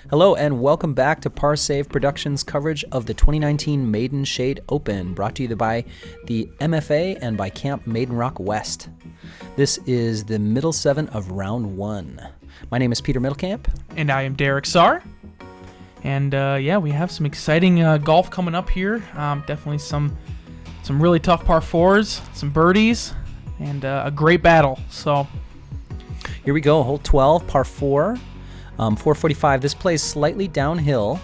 Hello and welcome back to Par Save Productions coverage of the 2019 Maiden Shade Open, brought to you by the MFA and by Camp Maiden Rock West. This is the middle seven of round one. My name is Peter Middlecamp. And I am Derek Sahr. And we have some exciting golf coming up here. Definitely some really tough par fours, some birdies, and a great battle. So here we go, hole 12, par 4. 445. This plays slightly downhill,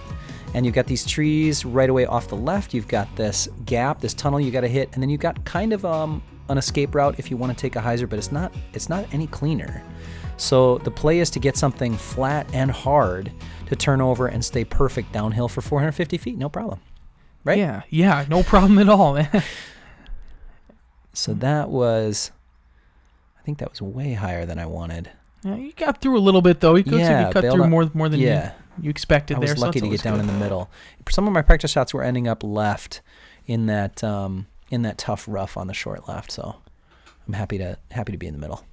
and you've got these trees right away off the left. You've got this gap, this tunnel you got to hit, and then you've got kind of an escape route if you want to take a hyzer, but it's not any cleaner. So the play is to get something flat and hard to turn over and stay perfect downhill for 450 feet. No problem, right? Yeah, no problem at all. So I think that was way higher than I wanted. Yeah, you got through a little bit, though. You cut through more than you expected there. I was lucky to get down in the middle. Some of my practice shots were ending up left in that tough rough on the short left, so I'm happy to be in the middle.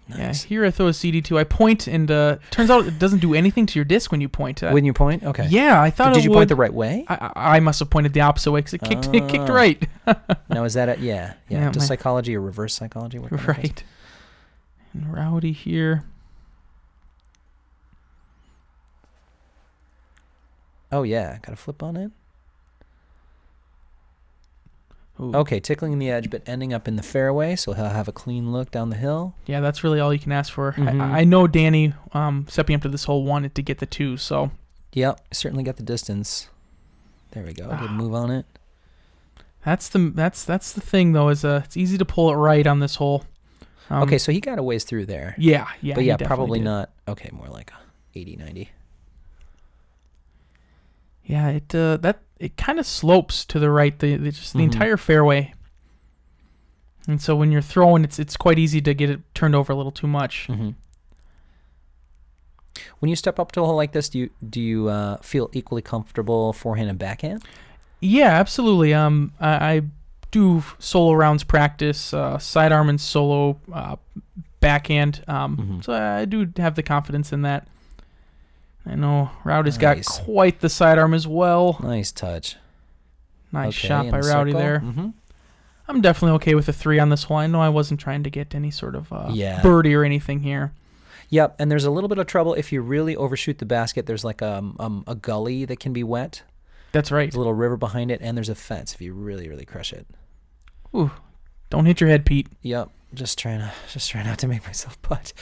Nice. Yeah, here I throw a CD2. I point, and turns out it doesn't do anything to your disc when you point. When you point? Okay. Yeah, I thought Did you point the right way? I must have pointed the opposite way because it kicked right. Now, is that yeah. Does psychology or reverse psychology work? Right. And Rowdy here. Oh, yeah. Got a flip on it. Ooh. Okay, tickling the edge, but ending up in the fairway, so he'll have a clean look down the hill. Yeah, that's really all you can ask for. Mm-hmm. I know Danny, stepping up to this hole, wanted to get the 2, so. Yep, certainly got the distance. There we go. Good move on it. That's the thing, though, is it's easy to pull it right on this hole. Okay, so he got a ways through there. Yeah. But yeah, probably not. Okay, more like 80, 90. Yeah, it kind of slopes to the right, the entire fairway. And so when you're throwing, it's quite easy to get it turned over a little too much. Mm-hmm. When you step up to a hole like this, do you feel equally comfortable forehand and backhand? Yeah, absolutely. I do solo rounds practice, sidearm and solo backhand. So I do have the confidence in that. I know Rowdy's got quite the sidearm as well. Nice touch. Nice shot by Rowdy there. Mm-hmm. I'm definitely okay with a 3 on this hole. I know I wasn't trying to get any sort of birdie or anything here. Yep, and there's a little bit of trouble if you really overshoot the basket. There's like a gully that can be wet. That's right. There's a little river behind it, and there's a fence if you really, really crush it. Ooh, don't hit your head, Pete. Yep, just trying not to make myself putt.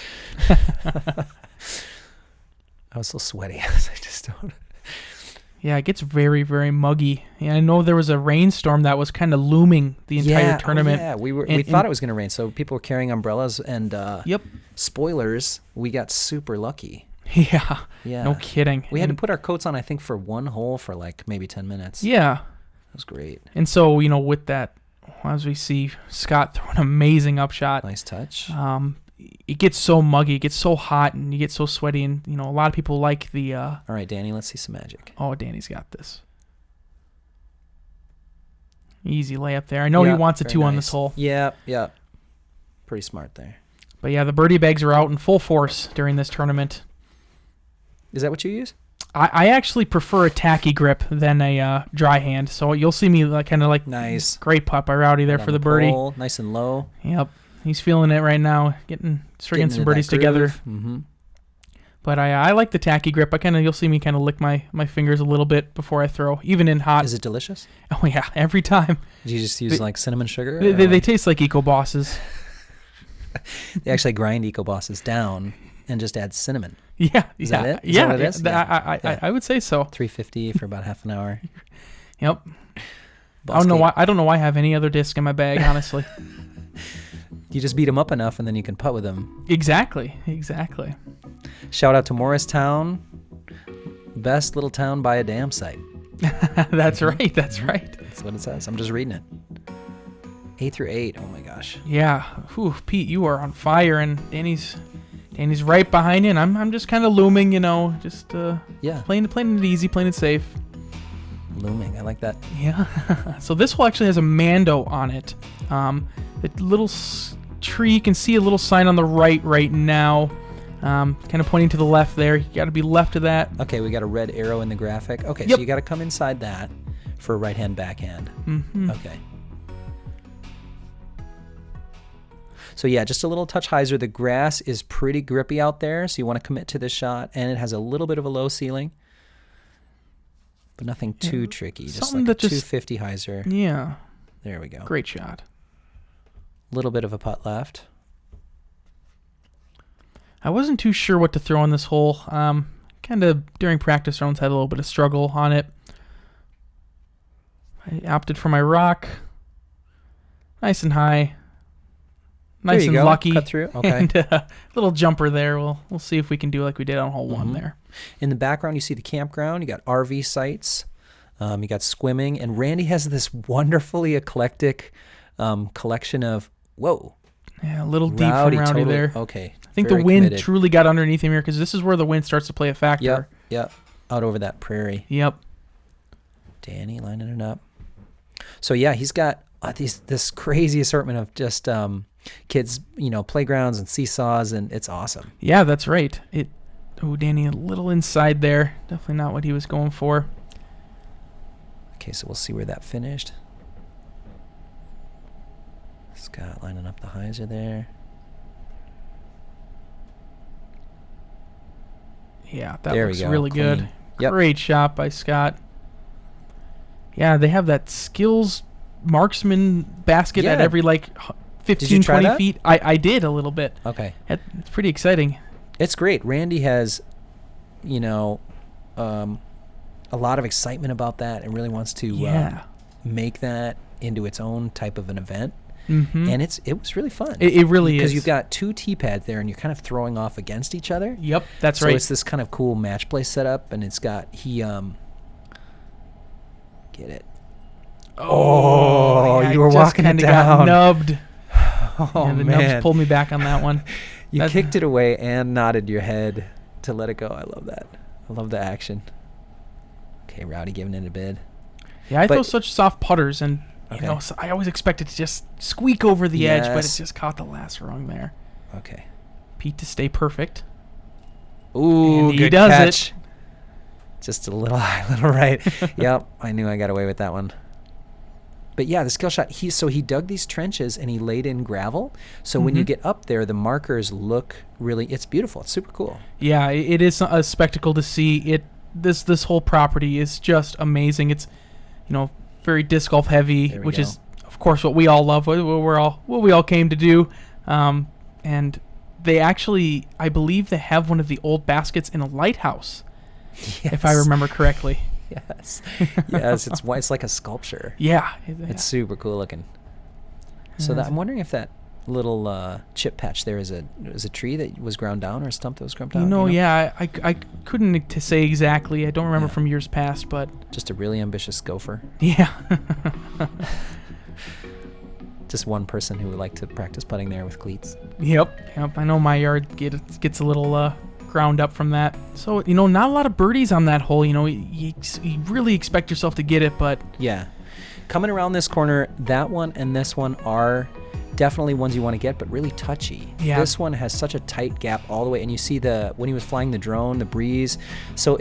I was so sweaty. I just don't. Yeah, it gets very, very muggy. Yeah, I know there was a rainstorm that was kind of looming the entire tournament. Yeah, we thought it was going to rain, so people were carrying umbrellas and spoilers. We got super lucky. Yeah, no kidding. We had to put our coats on, I think, for one hole for like maybe 10 minutes. Yeah. It was great. And so, with that, as we see Scott throw an amazing upshot. Nice touch. It gets so muggy, it gets so hot, and you get so sweaty, and, a lot of people like the... All right, Danny, let's see some magic. Oh, Danny's got this. Easy layup there. I know he wants a 2 on this hole. Yeah. Pretty smart there. But yeah, the birdie bags are out in full force during this tournament. Is that what you use? I actually prefer a tacky grip than a dry hand, so you'll see me kind of like nice. Great putt by Rowdy there for the birdie. Pole, nice and low. Yep, he's feeling it right now, stringing some birdies together. Mm-hmm. But I like the tacky grip. You'll see me kind of lick my fingers a little bit before I throw, even in hot. Is it delicious? Oh yeah, every time. Do you just use like cinnamon sugar? They taste like Eco Bosses. They actually grind Eco Bosses down and just add cinnamon. Yeah. Is that it? Is that what it is? I would say so. $3.50 for about half an hour. Yep. I don't know why I have any other disc in my bag, honestly. You just beat them up enough and then you can putt with them. Exactly. Shout out to Morristown. Best little town by a damn sight. That's right. That's what it says. I'm just reading it. 8 through 8. Oh my gosh. Yeah. Whew, Pete, you are on fire, and Danny's right behind you, and I'm just kind of looming, just playing it easy, playing it safe. Looming, I like that. Yeah. So this hole actually has a Mando on it. The little tree, you can see a little sign on the right now. Kind of pointing to the left there. You got to be left of that. Okay, we got a red arrow in the graphic. Okay, Yep. so you got to come inside that for a right-hand backhand. Mm-hmm. Okay. So yeah, just a little touch hyzer. The grass is pretty grippy out there, so you want to commit to this shot, and it has a little bit of a low ceiling, but nothing too tricky. Just Something like a that just- 250 hyzer. Yeah. There we go. Great shot. Little bit of a putt left. I wasn't too sure what to throw on this hole. Kind of during practice rounds had a little bit of struggle on it. I opted for my rock. Nice and high. Nice There you and go. lucky. Cut through. Okay. And little jumper there. We'll see if we can do like we did on hole 1 there. In the background, you see the campground. You got RV sites. You got swimming. And Randy has this wonderfully eclectic collection of, whoa. Yeah, a little deep from Rowdy totally, there. Okay. I think very the wind committed. truly got underneath him here because this is where the wind starts to play a factor. Yep. Out over that prairie. Yep. Danny lining it up. So yeah, he's got this crazy assortment of just kids, playgrounds and seesaws, and it's awesome. Yeah, that's right. Danny a little inside there. Definitely not what he was going for. Okay, so we'll see where that finished. Scott lining up the hyzer there. Yeah, that There looks we go. really good. Clean. Yep. Great shot by Scott. Yeah, they have that skills marksman basket at Yeah. every 15, try 20 that? feet. I did a little bit. Okay. It's pretty exciting. It's great. Randy has, a lot of excitement about that and really wants to Yeah. make that into its own type of an event. Mm-hmm. And it was really fun. It really is. Because you've got 2 tee pads there and you're kind of throwing off against each other. Yep, that's So right. it's this kind of cool match play setup, and it's got get it. Oh, yeah, you were I just walking it kinda down. got nubbed. Oh Yeah, the man, nubs pulled me back on that one. you kicked it away and nodded your head to let it go. I love that. I love the action. Okay, Rowdy giving it a bid. Yeah, I But- throw such soft putters, and Okay. so I always expect it to just squeak over the edge, but it Yes. just caught the last rung there. Okay. Pete to stay perfect. Ooh, And he good does it. catch. Just a little high, little right. Yep, I knew I got away with that one. But yeah, the skill shot, he dug these trenches and he laid in gravel. So when you get up there, the markers look really, it's beautiful. It's super cool. Yeah, it is a spectacle to see. This whole property is just amazing. It's, very disc golf heavy, There we which go. is, of course, what we all love. What we all came to do. And they actually, I believe, they have one of the old baskets in a lighthouse, if I remember correctly. Yes. Yes, it's like a sculpture. Yeah, It's super cool looking. So I'm wondering if that little chip patch there is a tree that was ground down or a stump that was ground down. Yeah, I couldn't to say exactly. I don't remember Yeah. from years past, but Just a really ambitious gopher. yeah. Just one person who would like to practice putting there with cleats. Yep. I know my yard gets a little ground up from that. So, not a lot of birdies on that hole. You really expect yourself to get it, but Yeah. Coming around this corner, that one and this one are definitely ones you want to get, but really touchy. Yeah. This one has such a tight gap all the way, and you see when he was flying the drone, the breeze. So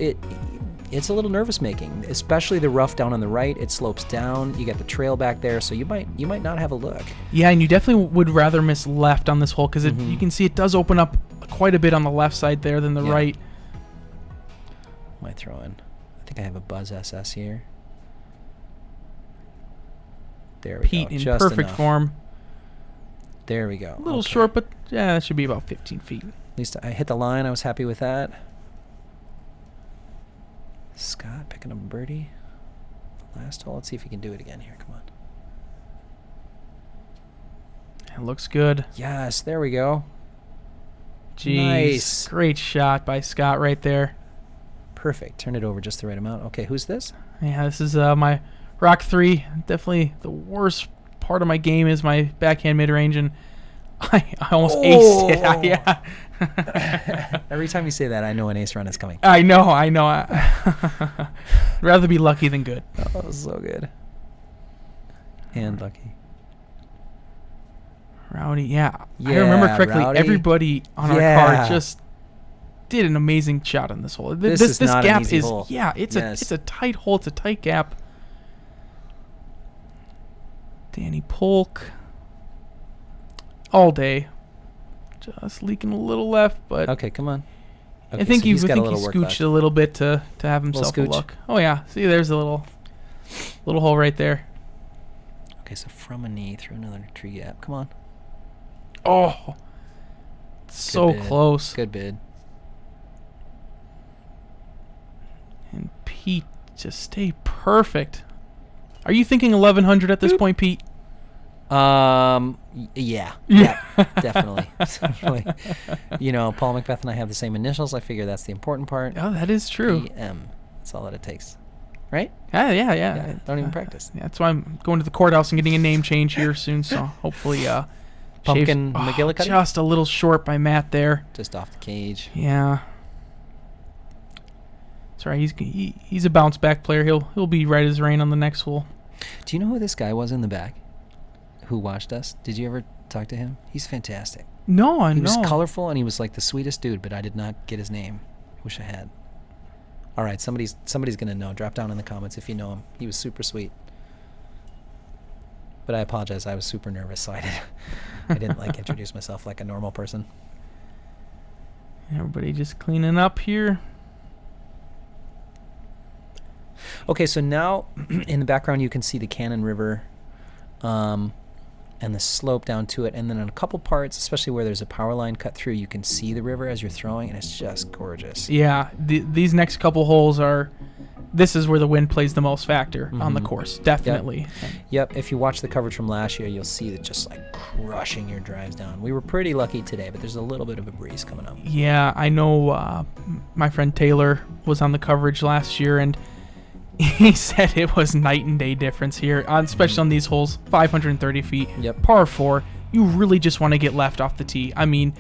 it's a little nervous making, especially the rough down on the right. It slopes down. You got the trail back there, so you might not have a look. yeah, and you definitely would rather miss left on this hole because you can see it does open up quite a bit on the left side there than the Yeah. right. What am I throwing? I think I have a Buzz SS here. There we Pete go. in Just perfect enough. form. There we go. A little Okay. short, but yeah, that should be about 15 feet. At least I hit the line. I was happy with that. Scott picking up a birdie. Last hole. Let's see if he can do it again here. Come on. It looks good. Yes, there we go. Jeez. Nice. Great shot by Scott right there. Perfect. Turn it over just the right amount. Okay, who's this? Yeah, this is my Rock 3. Definitely the worst part of my game is my backhand mid-range, and I almost aced it. Yeah. Every time you say that, I know an ace run is coming. I know. Rather be lucky than good. Oh, so good. And lucky. Rowdy, yeah. I Yeah, remember correctly, Rowdy. everybody on our Yeah. card just did an amazing shot on this hole. This is not gap an easy is hole. yeah, it's a tight hole. It's a tight gap. Danny Polk all day, just leaking a little left, but Okay, come on. Okay, I think so he's got a he little work scooched left. a little bit to have himself a scooch. look. Oh yeah, see, there's a little hole right there. Okay, so from a knee through another tree gap. Come on. Oh, so bid. close. Good bid. And Pete, just stay perfect. Are you thinking 1100 at this point, Pete? Yeah, definitely. Definitely. You know, Paul Macbeth and I have the same initials. I figure that's the important part. Oh, that is true. PM. That's all that it takes. Right? Yeah. Don't even practice. Yeah, that's why I'm going to the courthouse and getting a name change here soon. So hopefully, Pumpkin McGillicuddy? just a little short by Matt there. Just off the cage. Yeah. That's right. He's a bounce back player. He'll be right as rain on the next hole. Do you know who this guy was in the back? Who watched us? Did you ever talk to him? He's fantastic. No, I know. He was colorful and he was like the sweetest dude, but I did not get his name. Wish I had. All right, somebody's gonna know. Drop down in the comments if you know him. He was super sweet. But I apologize. I was super nervous, so I didn't like introduce myself like a normal person. Everybody just cleaning up here. Okay, so now in the background you can see the Cannon River and the slope down to it. And then in a couple parts, especially where there's a power line cut through, you can see the river as you're throwing, and it's just gorgeous. Yeah, these next couple holes this is where the wind plays the most factor on the course, definitely. Yep, if you watch the coverage from last year, you'll see that just like crushing your drives down. We were pretty lucky today, but there's a little bit of a breeze coming up. Yeah, I know my friend Taylor was on the coverage last year, and he said it was night and day difference here, especially on these holes, 530 feet, par 4. You really just want to get left off the tee. I mean,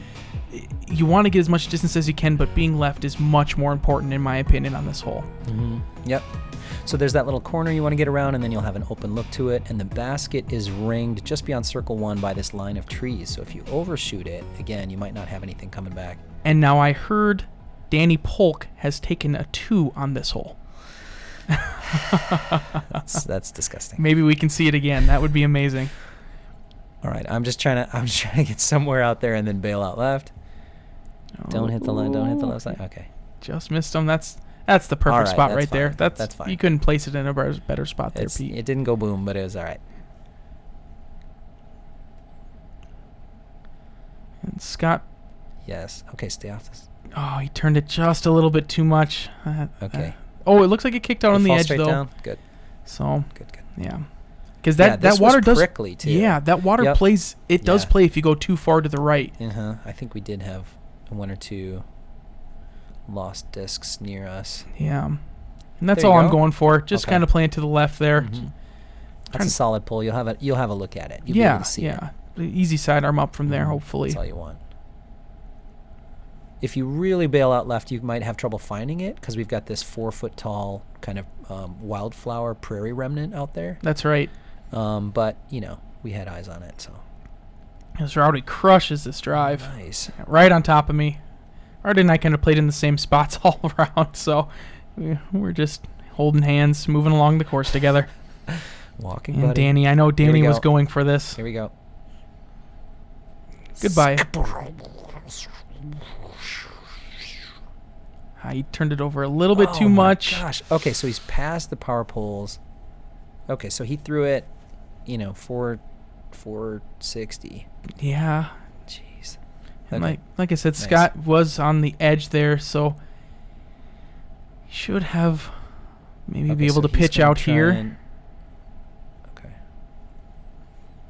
you want to get as much distance as you can, but being left is much more important, in my opinion, on this hole. Yep. So there's that little corner you want to get around, and then you'll have an open look to it, and the basket is ringed just beyond circle 1 by this line of trees. So if you overshoot it, again, you might not have anything coming back. And now I heard Danny Polk has taken a 2 on this hole. That's disgusting. Maybe we can see it again. That would be amazing. All right, I'm just trying to get somewhere out there and then bail out left. Don't hit the line. Don't hit the left side. Okay. Just missed him. That's the perfect spot right there. That's fine. You couldn't place it in a better spot there, Pete. It didn't go boom, but it was all right. And Scott. Yes. Okay, stay off this. Oh, he turned it just a little bit too much. Okay. Oh, it looks like it kicked out on the edge, though. Down. Good. So. Good. Yeah. Because that water was prickly too. Yeah, that water plays. It does play if you go too far to the right. I think we did have 1 or 2 lost discs near us. Yeah, and that's all I'm going for. Just kind of playing to the left there. That's a solid pull. You'll have a look at it. You'll be able to see it. Easy sidearm up from there. Hopefully, that's all you want. If you really bail out left, you might have trouble finding it because we've got this 4-foot tall kind of wildflower prairie remnant out there. That's right. But we had eyes on it, so. This Rowdy crushes this drive. Nice. Right on top of me. Rowdy and I kind of played in the same spots all around, so we're just holding hands, moving along the course together. Walking, and buddy. Danny, I know Danny was going for this. Here we go. Goodbye. He turned it over a little bit too much. Gosh. Okay, so he's past the power poles. Okay, so he threw it, 460. Yeah. Jeez. And like I said, Scott was on the edge there, so he should have maybe be able to pitch out here. Okay.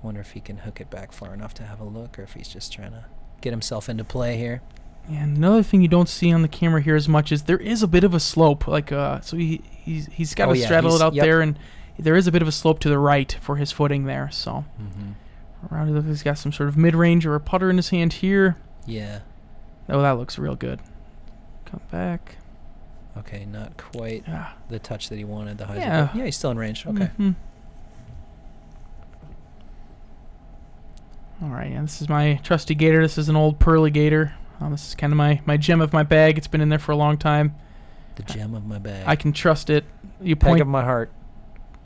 Wonder if he can hook it back far enough to have a look, or if he's just trying to get himself into play here. And another thing you don't see on the camera here as much is there is a bit of a slope, so he's got to straddle it out there, and there is a bit of a slope to the right for his footing there. So Rowdy looks like he's got some sort of mid-range or a putter in his hand here. Yeah. Oh, that looks real good. Come back. Okay, not quite the touch that he wanted. The high. Yeah, he's still in range. Okay. All right, and this is my trusty gator. This is an old pearly gator. This is kind of my gem of my bag. It's been in there for a long time. The gem of my bag. I can trust it. You Peg point of my heart.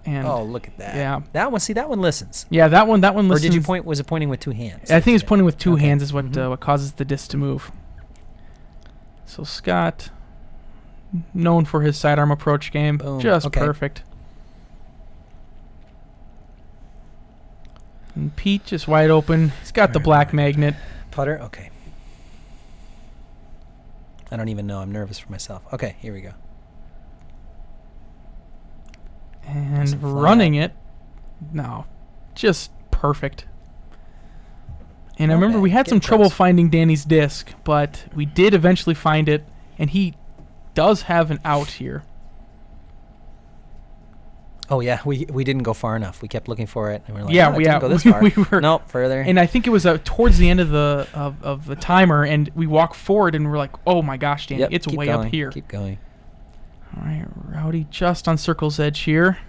and Oh, look at that. yeah. That one. See, that one listens. Yeah, that one Or listens. did you point? Was it pointing with two hands? I think it's pointing with two Okay. hands is what causes the disc to move. So Scott, known for his sidearm approach game, Boom. just Okay. perfect. And Pete just wide open. He's got the black magnet. Putter. Okay. I don't even know. I'm nervous for myself. Okay, here we go. And Isn't flat. running it. No. Just perfect. And I Not remember bad. we had Get some trouble close. finding Danny's disc, but we did eventually find it, and he does have an out here. Oh yeah, we didn't go far enough. We kept looking for it, and we're like, Yeah, oh, it we- didn't go this we- far. we were- Nope, further. And I think it was towards the end of the timer, and we walk forward, and we're like, "Oh my gosh, Danny, Yep, it's keep way going, up here." Keep going. All right, Rowdy just on circle's edge here.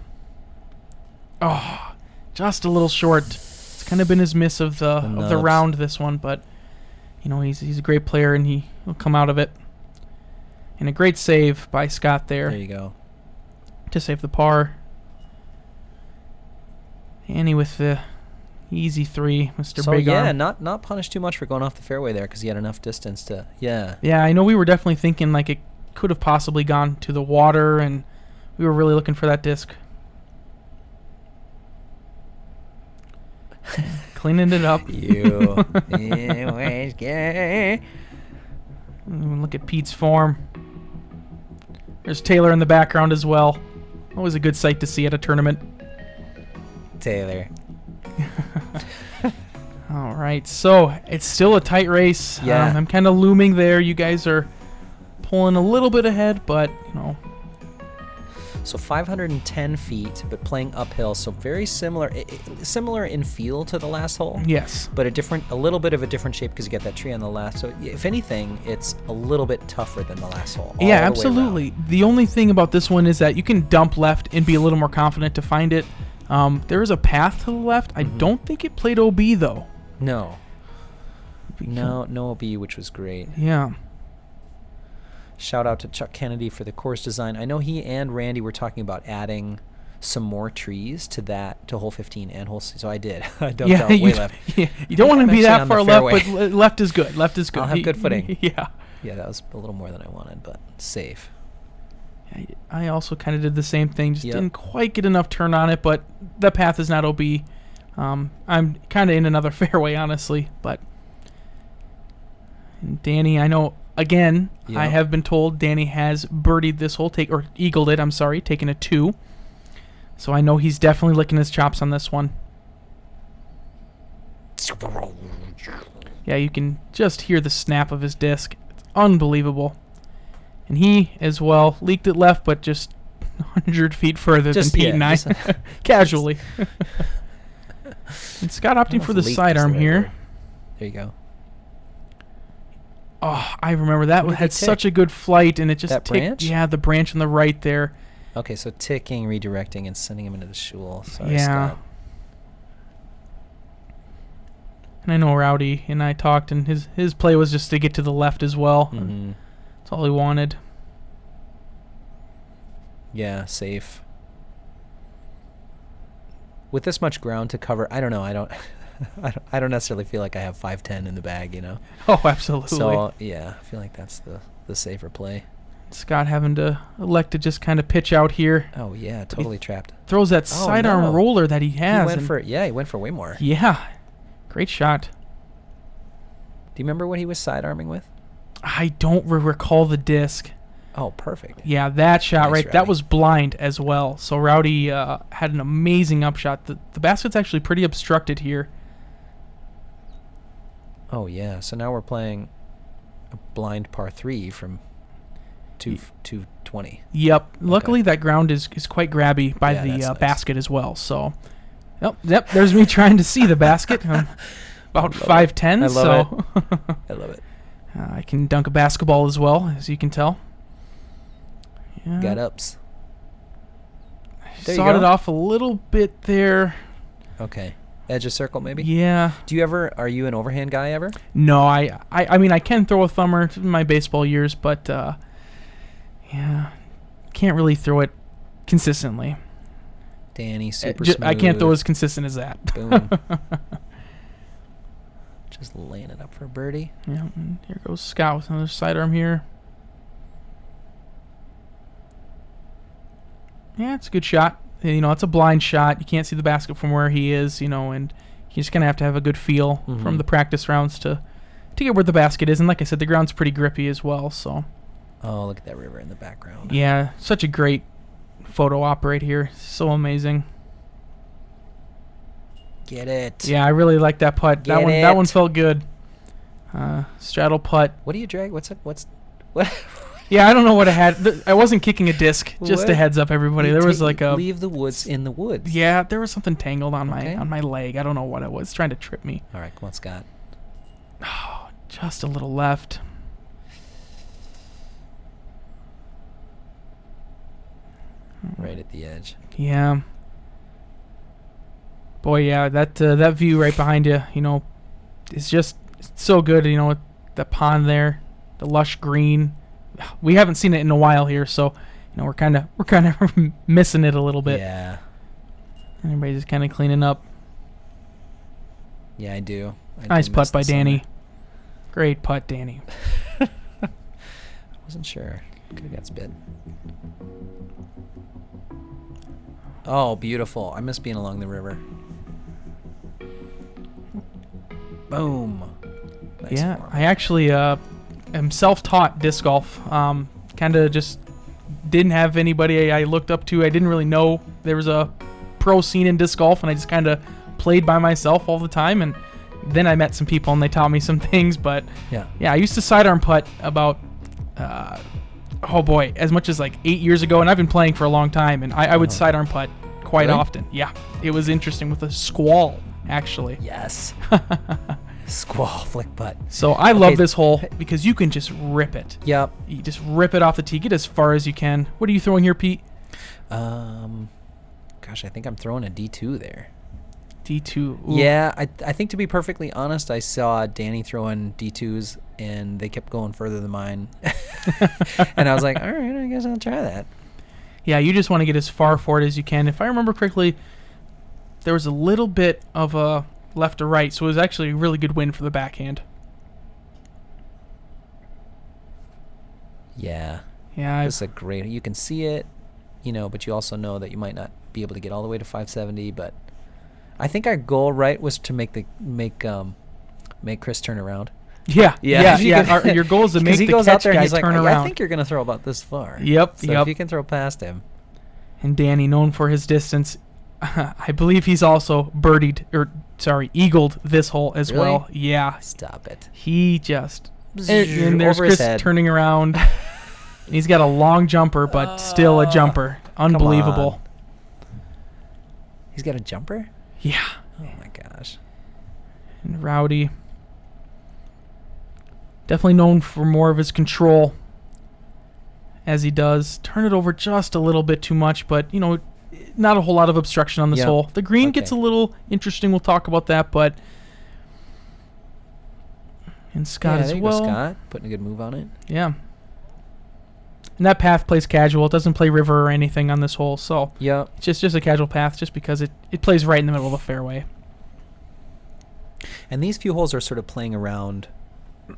Oh, just a little short. It's kind of been his miss of the nubs. round, this one, but you know he's a great player, and he'll come out of it. And a great save by Scott There you go. to save the par. Annie with the easy 3, Mr. So Big yeah, Arm. not punished too much for going off the fairway there because he had enough distance to. Yeah. Yeah, I know we were definitely thinking like it could have possibly gone to the water, and we were really looking for that disc. Cleaning it up. You. Look at Pete's form. There's Taylor in the background as well. Always a good sight to see at a tournament. Taylor. All right, so it's still a tight race. Yeah. I'm kind of looming there. You guys are pulling a little bit ahead, but you know. So 510 feet, but playing uphill. So very similar, similar in feel to the last hole. Yes. But a little bit of a different shape because you get that tree on the left. So if anything, it's a little bit tougher than the last hole. all Yeah, the way absolutely. around. The only thing about this one is that you can dump left and be a little more confident to find it. There is a path to the left. I don't think it played OB though. No, OB, which was great. Yeah. Shout out to Chuck Kennedy for the course design. I know he and Randy were talking about adding some more trees to hole 15 and hole. So I did. I dumped out way left. Yeah, you don't want to I'm be actually that on the far left, fairway. but left is good. Left is good. I'll have good footing. Yeah. Yeah, that was a little more than I wanted, but safe. I also kind of did the same thing. Just Yep. didn't quite get enough turn on it, but the path is not OB. I'm kind of in another fairway, honestly. But and Danny, I know, again, Yep. I have been told Danny has birdied this hole, or eagled it, I'm sorry, taken a 2. So I know he's definitely licking his chops on this one. Yeah, you can just hear the snap of his disc. It's unbelievable. And he, as well, leaked it left, but just 100 feet further Just- than Pete yeah, and I. just- Casually. And Scott opting for the Leak is sidearm right here. word. There you go. Oh, I remember that What did had they such tick? a good flight, and it just That ticked. branch? Yeah, the branch on the right there. Okay, so ticking, redirecting, and sending him into the shul. Sorry, Yeah. Scott. And I know Rowdy and I talked, and his play was just to get to the left as well. Mhm. That's all he wanted. Yeah, safe. With this much ground to cover, I don't know. I don't necessarily feel like I have 510 in the bag, you know. Oh, absolutely. So yeah, I feel like that's the safer play. Scott having to elect to just kind of pitch out here. Oh yeah, totally trapped. Throws that Oh, sidearm no. roller that he has. He and went for way more. yeah, great shot. Do you remember what he was sidearming with? I don't recall the disc. Oh, perfect. Yeah, that shot Nice, right. Rowdy. That was blind as well. So Rowdy had an amazing upshot. The basket's actually pretty obstructed here. Oh yeah, so now we're playing a blind par 3 from 220. Yep. Luckily, that ground is quite grabby by Yeah, the that's nice. basket as well. So, yep. There's me trying to see the basket. I'm about 5'10", I so love I love it. I can dunk a basketball as well, as you can tell. Yeah. Got ups. There you Sawed go. it off a little bit there. Okay. edge of circle maybe? Yeah. Are you an overhand guy ever? No, I mean, I can throw a thumber in my baseball years, but yeah, can't really throw it consistently. Danny, super smooth. I can't throw as consistent as that. Boom. Just laying it up for a birdie. Yeah, and here goes Scott with another sidearm here. Yeah, it's a good shot. You know, it's a blind shot. You can't see the basket from where he is, you know, and you're just going to have a good feel from the practice rounds to get where the basket is. And like I said, the ground's pretty grippy as well, so. Oh, look at that river in the background. Yeah, such a great photo op right here. So amazing. Get it. Yeah, I really like that putt. That one felt good. Straddle putt. What do you drag? What? Yeah, I don't know what I had. I wasn't kicking a disc. Just a heads up, everybody. There was like a leave the woods in the woods. Yeah, there was something tangled on my leg. I don't know what it was. Trying to trip me. All right, come on, Scott. Oh, just a little left. Right at the edge. Yeah. Boy, yeah, that view right behind you, you know, it's just so good. You know, with the pond there, the lush green. We haven't seen it in a while here, so you know we're kind of missing it a little bit. Yeah. Everybody's just kind of cleaning up. Yeah, I do. Nice putt by Danny. Great putt, Danny. I wasn't sure. Could have got spit. Oh, beautiful. I miss being along the river. Boom. Nice yeah, form. I actually am self-taught disc golf. Kind of just didn't have anybody I looked up to. I didn't really know there was a pro scene in disc golf, and I just kind of played by myself all the time. And then I met some people, and they taught me some things. But yeah, I used to sidearm putt about as much as like 8 years ago, and I've been playing for a long time. And I would sidearm putt quite often. Yeah, it was interesting with a squall, actually. Yes. Squall flick putt. So I love this hole because you can just rip it. Yep. You just rip it off the tee. Get as far as you can. What are you throwing here, Pete? Gosh, I think I'm throwing a D2 there. D2. Ooh. Yeah, I think to be perfectly honest, I saw Danny throwing D2s and they kept going further than mine. And I was like, all right, I guess I'll try that. Yeah, you just want to get as far forward as you can. If I remember correctly, there was a little bit of a left to right, so it was actually a really good win for the backhand. Yeah. Yeah. It's a great. You can see it, you know, but you also know that you might not be able to get all the way to 570. But I think our goal, right, was to make Chris turn around. Yeah. Your goal is to make the catch guy turn around. I think you're gonna throw about this far. Yep. So if you can throw past him. And Danny, known for his distance, I believe he's also eagled this hole as well. Yeah. Stop it. He just and there's Chris turning around. He's got a long jumper, but still a jumper. Unbelievable. He's got a jumper? Yeah. Oh my gosh. And Rowdy. Definitely known for more of his control as he does. Turn it over just a little bit too much, but, you know, not a whole lot of obstruction on this hole. The green gets a little interesting. We'll talk about that, but... And Scott as well. Scott, putting a good move on it. Yeah. And that path plays casual. It doesn't play river or anything on this hole, so... Yeah. It's just a casual path just because it plays right in the middle of the fairway. And these few holes are sort of playing around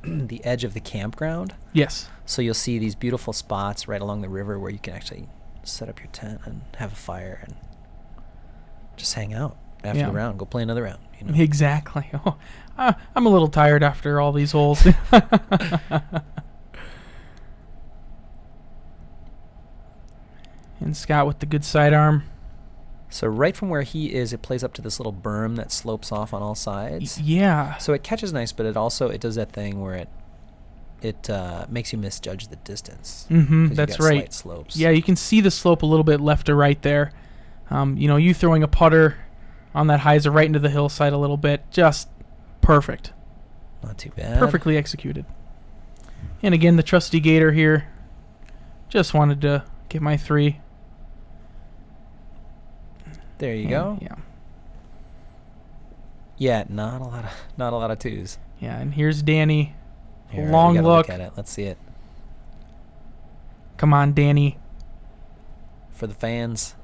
the edge of the campground. Yes. So you'll see these beautiful spots right along the river where you can actually set up your tent and have a fire and just hang out after the round. Go play another round. You know? Exactly. Oh, I'm a little tired after all these holes. And Scott with the good sidearm. So right from where he is, it plays up to this little berm that slopes off on all sides. Yeah. So it catches nice, but it does that thing where it makes you misjudge the distance. Mm-hmm. That's right. Slight slopes. Yeah, you can see the slope a little bit left to right there. You know, you throwing a putter on that hyzer right into the hillside a little bit, just perfect. Not too bad. Perfectly executed. And again, the trusty gator here. Just wanted to get my 3. There you go. Yeah. Yeah, not a lot of twos. Yeah, and here's Danny. Here, Long we gotta look. at it. Let's see it Come on, Danny. for the fans.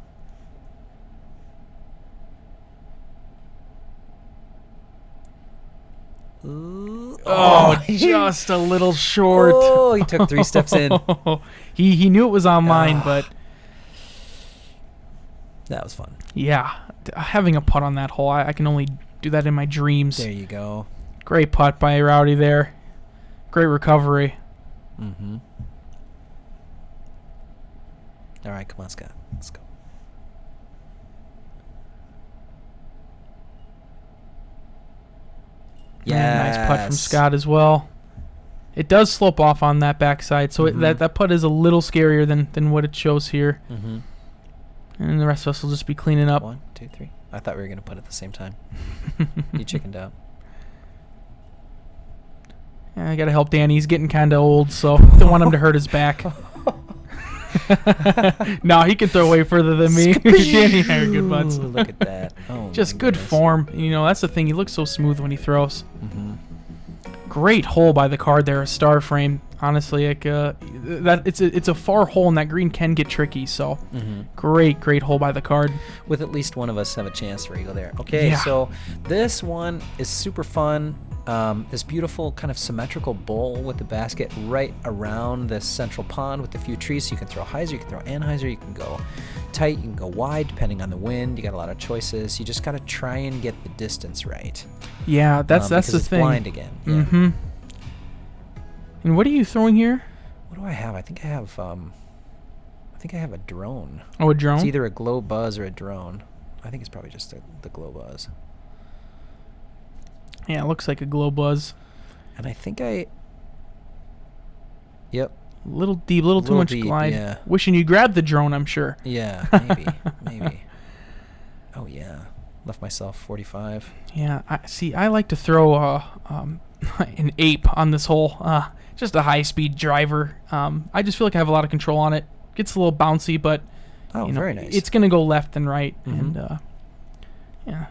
Ooh. Oh, just a little short. Oh, he took 3 steps in. He knew it was on mine, but That was fun. yeah, having a putt on that hole, I can only do that in my dreams. There you go. Great putt by Rowdy there. Great recovery. Mm-hmm. All right, come on, Scott. Let's go. Yeah, nice putt from Scott as well. It does slope off on that backside, so that putt is a little scarier than what it shows here. Mm-hmm. And the rest of us will just be cleaning up. 1, 2, 3. I thought we were going to put it at the same time. You chickened out. Yeah, I got to help Danny. He's getting kind of old, so don't want him to hurt his back. No, he can throw way further than me. Danny and I are good butts. Look at that. Oh, Just good form. You know, that's the thing. He looks so smooth when he throws. Mm-hmm. Great hole by the card there, a star frame. Honestly, like that it's a far hole, and that green can get tricky. So, great hole by the card. With at least one of us have a chance for eagle there. Okay, so this one is super fun. This beautiful kind of symmetrical bowl with the basket right around this central pond with a few trees. So you can throw hyzer, you can throw anhyzer, you can go tight, you can go wide depending on the wind. You got a lot of choices. You just got to try and get the distance right. Yeah, that's the it's thing. Blind again. Yeah. Mm-hmm. And what are you throwing here? What do I have? I think I have a drone. Oh, a drone? It's either a glow buzz or a drone. I think it's probably just the glow buzz. Yeah, it looks like a glow buzz. And I think Yep. Little deep, little too much deep, glide. yeah. Wishing you grabbed the drone, I'm sure. Yeah, maybe. Oh yeah, left myself 45. Yeah, I like to throw an ape on this hole. Just a high-speed driver. I just feel like I have a lot of control on it. Gets a little bouncy, but Very nice. It's gonna go left and right, and yeah.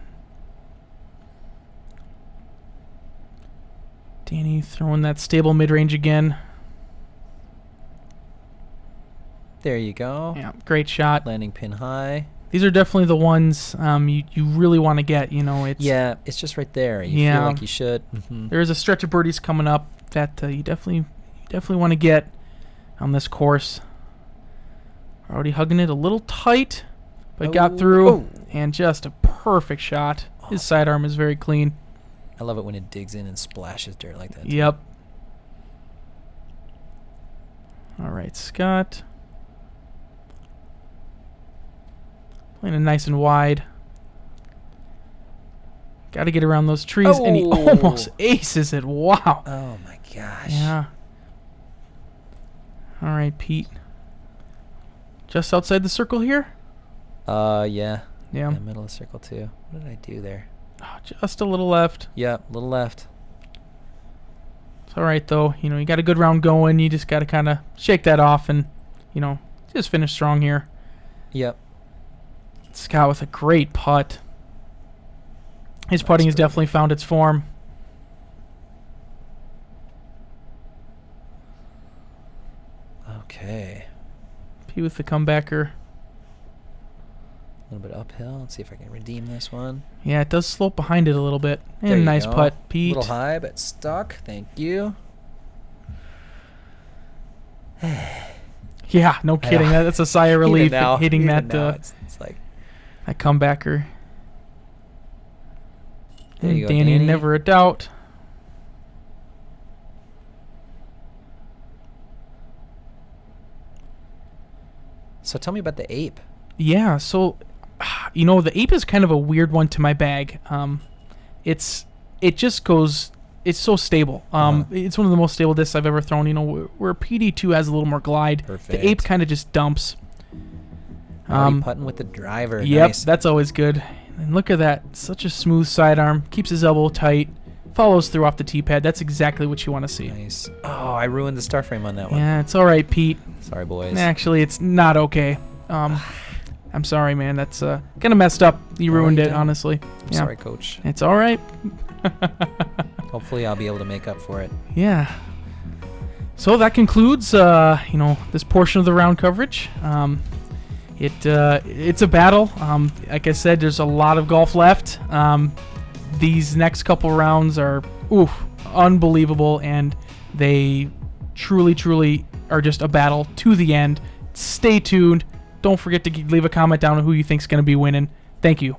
Danny throwing that stable mid-range again. There you go. Yeah, great shot. Landing pin high. These are definitely the ones you really want to get. It's just right there. You feel like you should. Mm-hmm. There is a stretch of birdies coming up that you definitely want to get on this course. Already hugging it a little tight, but got through, and just a perfect shot. His sidearm is very clean. I love it when it digs in and splashes dirt like that. Yep. All right, Scott. Playing it nice and wide. Got to get around those trees, and he almost aces it. Wow. Oh, my gosh. Yeah. All right, Pete. Just outside the circle here? Yeah. Yeah. Middle of the circle, too. What did I do there? Oh, just a little left. Yeah, a little left. It's all right, though. You got a good round going. You just got to kind of shake that off and, just finish strong here. Yep. Scott with a great putt. His putting has definitely found its form. Okay. P with the comebacker. A little bit uphill. Let's see if I can redeem this one. Yeah, it does slope behind it a little bit. There And you nice go. putt, Pete. A little high, but stuck. Thank you. Yeah, no kidding. That's a sigh of relief hitting that it's like that comebacker. There you go, Danny, Danny. never a doubt. So tell me about the ape. Yeah, so the ape is kind of a weird one to my bag. It just goes. It's so stable. It's one of the most stable discs I've ever thrown. Where PD2 has a little more glide. Perfect. The ape kind of just dumps. Putting with the driver. Yep, Nice. that's always good. And look at that, such a smooth sidearm. Keeps his elbow tight. Follows through off the tee pad. That's exactly what you want to see. Nice. Oh, I ruined the star frame on that one. Yeah, it's all right, Pete. Sorry, boys. Actually, it's not okay. I'm I'm sorry, man. That's kind of messed up. You ruined it, done. honestly. I'm sorry, Coach. It's all right. Hopefully I'll be able to make up for it. Yeah. So that concludes, this portion of the round coverage. It's a battle. Like I said, there's a lot of golf left. These next couple rounds are unbelievable, and they truly, truly are just a battle to the end. Stay tuned. Don't forget to leave a comment down on who you think's going to be winning. Thank you.